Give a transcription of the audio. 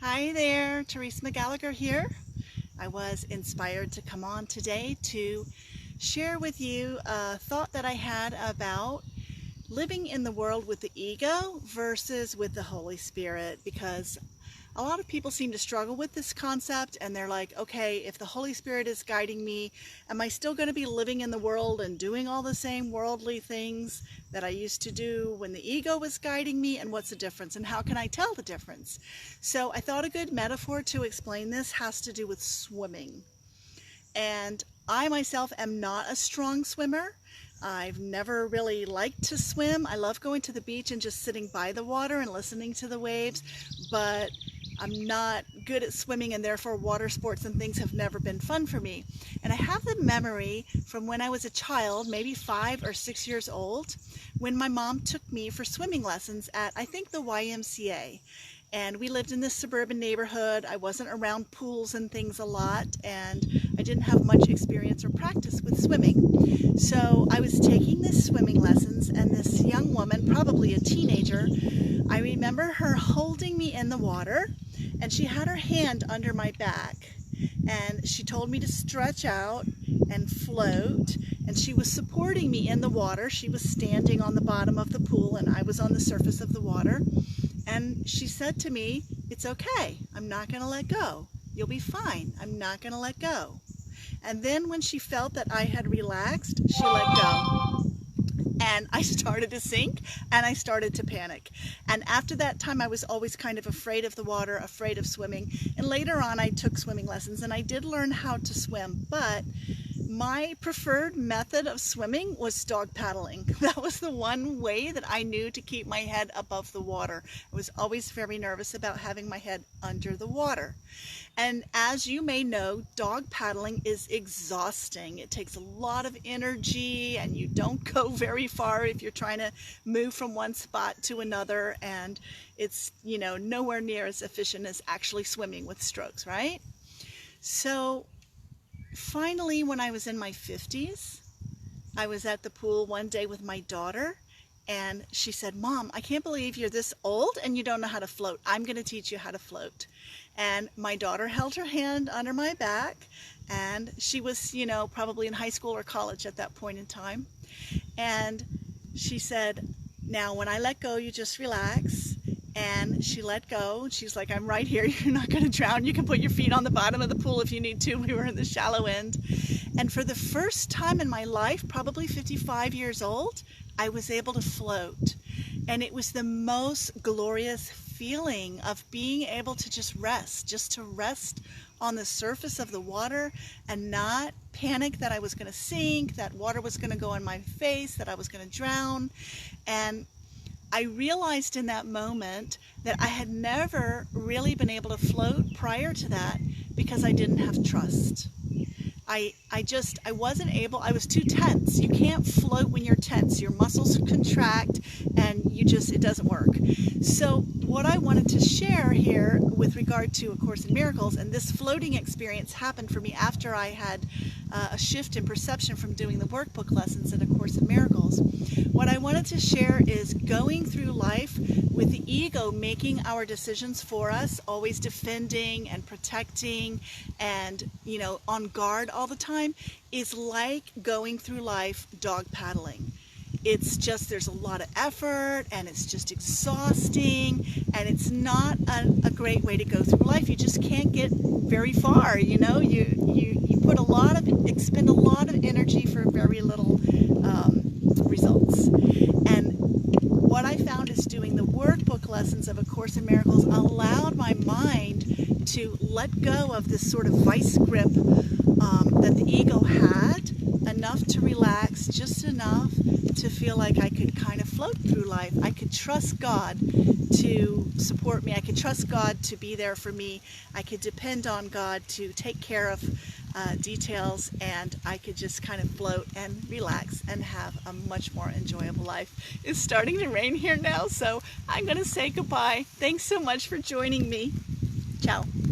Hi there, Teresa McGallicher here. I was inspired to come on today to share with you a thought that I had about living in the world with the ego versus with the Holy Spirit, because a lot of people seem to struggle with this concept and they're like, okay, if the Holy Spirit is guiding me, am I still going to be living in the world and doing all the same worldly things that I used to do when the ego was guiding me? And what's the difference? And how can I tell the difference? So I thought a good metaphor to explain this has to do with swimming. And I myself am not a strong swimmer. I've never really liked to swim. I love going to the beach and just sitting by the water and listening to the waves, but I'm not good at swimming, and therefore water sports and things have never been fun for me. And I have the memory from when I was a child, maybe 5 or 6 years old, when my mom took me for swimming lessons at, I think, the YMCA. And we lived in this suburban neighborhood. I wasn't around pools and things a lot, and I didn't have much experience or practice with swimming. So I was taking this swimming lessons, and this young woman, probably a teenager, I remember her holding me in the water, and she had her hand under my back, and she told me to stretch out and float, and she was supporting me in the water. She was standing on the bottom of the pool, and I was on the surface of the water. And she said to me, "It's okay. I'm not going to let go. You'll be fine. I'm not going to let go." And then when she felt that I had relaxed, she let go. And I started to sink, and I started to panic. And after that time, I was always kind of afraid of the water, afraid of swimming. And later on, I took swimming lessons, and I did learn how to swim. But my preferred method of swimming was dog paddling. That was the one way that I knew to keep my head above the water. I was always very nervous about having my head under the water. And as you may know, dog paddling is exhausting. It takes a lot of energy, and you don't go very far if you're trying to move from one spot to another, and it's, nowhere near as efficient as actually swimming with strokes, right? So finally, when I was in my 50s, I was at the pool one day with my daughter, and she said, "Mom, I can't believe you're this old and you don't know how to float. I'm going to teach you how to float." And my daughter held her hand under my back, and she was, probably in high school or college at that point in time. And she said, "Now, when I let go, you just relax." And she let go. She's like, "I'm right here. You're not going to drown. You can put your feet on the bottom of the pool if you need to." We were in the shallow end. And for the first time in my life, probably 55 years old, I was able to float. And it was the most glorious feeling of being able to just to rest on the surface of the water and not panic that I was going to sink, that water was going to go in my face, that I was going to drown. And I realized in that moment that I had never really been able to float prior to that because I didn't have trust. I wasn't able, I was too tense. You can't float when you're tense. Your muscles contract and it doesn't work. So what I wanted to share here with regard to A Course in Miracles, and this floating experience happened for me after I had a shift in perception from doing the workbook lessons at A Course in Miracles. What I wanted to share is going through life with the ego making our decisions for us, always defending and protecting and, on guard all the time, is like going through life dog paddling. It's just, there's a lot of effort, and it's just exhausting, and it's not a great way to go through life. You just can't get very far, you expend a lot of energy for very little results. And what I found is doing the workbook lessons of A Course in Miracles allowed my mind to let go of this sort of vice grip that the ego had, enough to relax, just enough to feel like I could kind of float through life. I could trust God to support me. I could trust God to be there for me. I could depend on God to take care of details, and I could just kind of float and relax and have a much more enjoyable life. It's starting to rain here now, so I'm going to say goodbye. Thanks so much for joining me. Ciao.